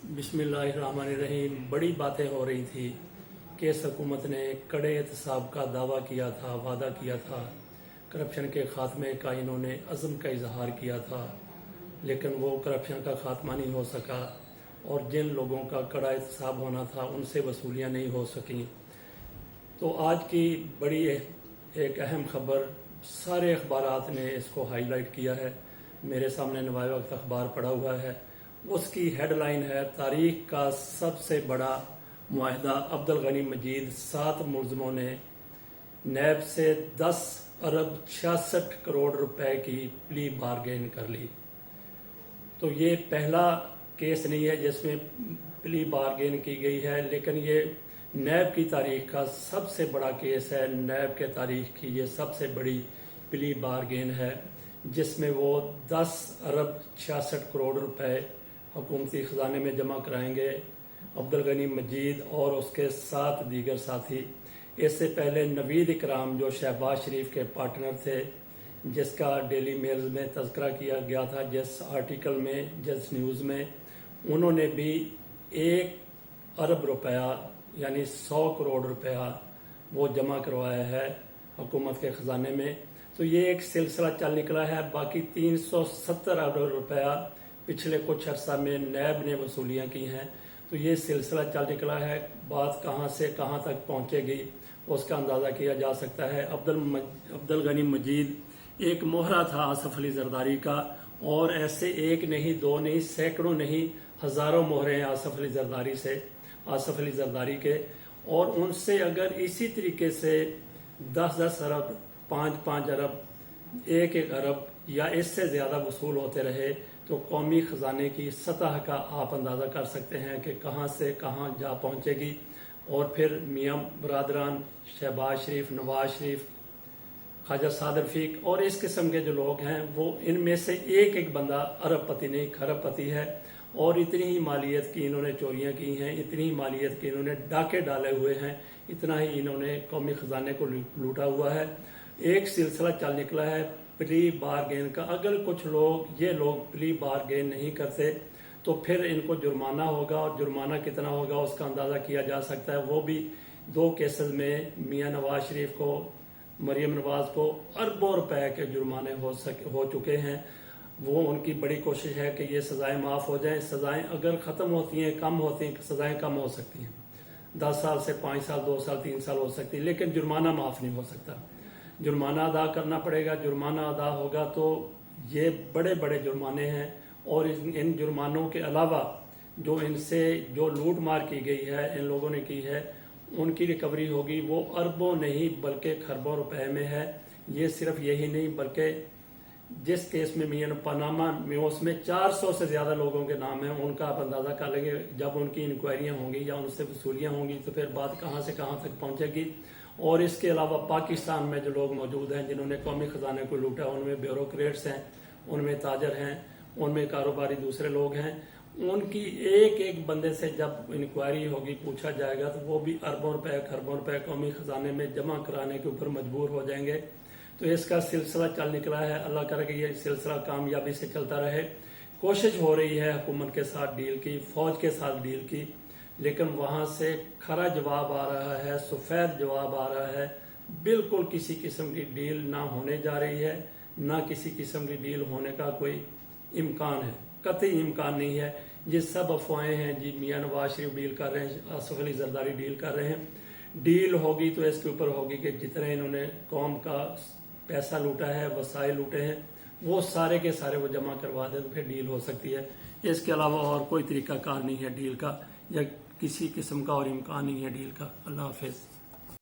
बिस्मिल्लाहिर्रहमानिर्रहीम। बड़ी बातें हो रही थी कि हुकूमत ने कड़े एहतसाब का दावा किया था, वादा किया था, करप्शन के खात्मे का इन्होंने अज़म का इजहार किया था, लेकिन वो करप्शन का खात्मा नहीं हो सका और जिन लोगों का कड़ा एहतसाब होना था उनसे वसूलियाँ नहीं हो सकीं। तो आज की बड़ी एक अहम खबर, सारे अखबारात ने इसको हाईलाइट किया है। मेरे सामने नवाए वक्त अखबार पड़ा हुआ है, उसकी हेडलाइन है तारीख का सबसे बड़ा मुआहदा। अब्दुल गनी मजीद 7 मुलजमों ने नैब से 10 अरब 66 करोड़ रुपए की प्ली बारगेन कर ली। तो ये पहला केस नहीं है जिसमें प्ली बारगेन की गई है, लेकिन ये नैब की तारीख का सबसे बड़ा केस है। नैब के तारीख की ये सबसे बड़ी प्ली बारगेन है, जिसमें वो 10 अरब 66 करोड़ रुपए हुकूमती खजाने में जमा कराएंगे, अब्दुल गनी मजीद और उसके 7 दीगर साथी। इससे पहले नवीद इकराम जो शहबाज शरीफ के पार्टनर थे, जिसका डेली मेल में तज़किरा किया गया था, जिस आर्टिकल में, जिस न्यूज़ में, उन्होंने भी 1 अरब रुपया यानी 100 करोड़ रुपया वो जमा करवाया है हुकूमत के ख़जाने में। तो ये एक सिलसिला चल निकला है। बाकी 370 अरब रुपया पिछले कुछ अर्सा में नैब ने वसूलियाँ की हैं। तो ये सिलसिला चल निकला है। बात कहाँ से कहाँ तक पहुँचेगी उसका अंदाज़ा किया जा सकता है। अब्दुल गनी मजीद एक मोहरा था आसिफ अली जरदारी का, और ऐसे एक नहीं, दो नहीं, सैकड़ों नहीं, हज़ारों मोहरे हैं आसिफ अली जरदारी के। और उनसे अगर इसी तरीके से 10-10 अरब, 5-5 अरब, 1-1 अरब या इससे ज़्यादा वसूल होते रहे तो कौमी ख़जाने की सतह का आप अंदाज़ा कर सकते हैं कि कहाँ से कहाँ जा पहुँचेगी। और फिर मियाँ बरादरान, शहबाज शरीफ, नवाज शरीफ, ख्वाजा सादर रफीक और इस किस्म के जो लोग हैं, वो इनमें से एक एक बंदा अरबपति नहीं खरबपति है। और इतनी ही मालियत की इन्होंने चोरियां की हैं, इतनी ही मालियत के इन्होंने डाके डाले हुए हैं, इतना ही इन्होंने कौमी खजाने को लूटा हुआ है। एक सिलसिला चल निकला है प्ली बारगेन का। अगर कुछ लोग, ये लोग प्ली बारगेन नहीं करते तो फिर इनको जुर्माना होगा, और जुर्माना कितना होगा उसका अंदाज़ा किया जा सकता है। वो भी 2 केसेस में मियाँ नवाज शरीफ को, मरियम नवाज को अरबों रुपए के जुर्माने हो चुके हैं। वो उनकी बड़ी कोशिश है कि ये सज़ाएं माफ़ हो जाएं। सज़ाएं अगर ख़त्म होती हैं, कम होती हैं, सज़ाएं कम हो सकती हैं, 10 साल से 5 साल, 2 साल, 3 साल हो सकती है, लेकिन जुर्माना माफ़ नहीं हो सकता। जुर्माना अदा करना पड़ेगा। जुर्माना अदा होगा तो ये बड़े बड़े जुर्माने हैं, और इन जुर्मानों के अलावा जो इनसे जो लूट मार की गई है, इन लोगों ने की है, उनकी रिकवरी होगी। वो अरबों नहीं बल्कि खरबों रुपए में है। ये सिर्फ यही नहीं, बल्कि जिस केस में मियां पनामा में, उसमें 400 से ज़्यादा लोगों के नाम हैं। उनका आप अंदाज़ा कर लेंगे। जब उनकी इंक्वायरियाँ होंगी या उनसे वसूलियाँ होंगी तो फिर बात कहाँ से कहाँ तक पहुँचेगी। और इसके अलावा पाकिस्तान में जो लोग मौजूद हैं जिन्होंने कौमी खजाने को लूटा, उनमें ब्यूरोक्रेट्स हैं, उनमें ताजर हैं, उनमें कारोबारी दूसरे लोग हैं। उनकी एक एक बंदे से जब इंक्वायरी होगी, पूछा जाएगा, तो वो भी अरबों रुपए, खरबों रुपए कौमी खजाने में जमा कराने के ऊपर मजबूर हो जाएंगे। तो इसका सिलसिला चल निकला है। अल्लाह करे कि ये सिलसिला कामयाबी से चलता रहे। कोशिश हो रही है हुकूमत के साथ डील की, फौज के साथ डील की, लेकिन वहां से खरा जवाब आ रहा है, सफेद जवाब आ रहा है। बिल्कुल किसी किस्म की डील ना होने जा रही है, ना किसी किस्म की डील होने का कोई इम्कान है, कतई इम्कान नहीं है। ये सब अफवाहें हैं जी। मियाँ नवाज शरीफ डील कर रहे हैं, आसिफ अली जरदारी डील कर रहे हैं। डील होगी तो इसके ऊपर होगी कि जितने इन्होंने कौम का पैसा लूटा है, वसाइल लूटे हैं, वो सारे के सारे वो जमा करवा दें तो फिर डील हो सकती है। इसके अलावा और कोई तरीका कार नहीं है डील का, या किसी किस्म का और इम्कान नहीं है डील का। अल्लाह हाफिज़।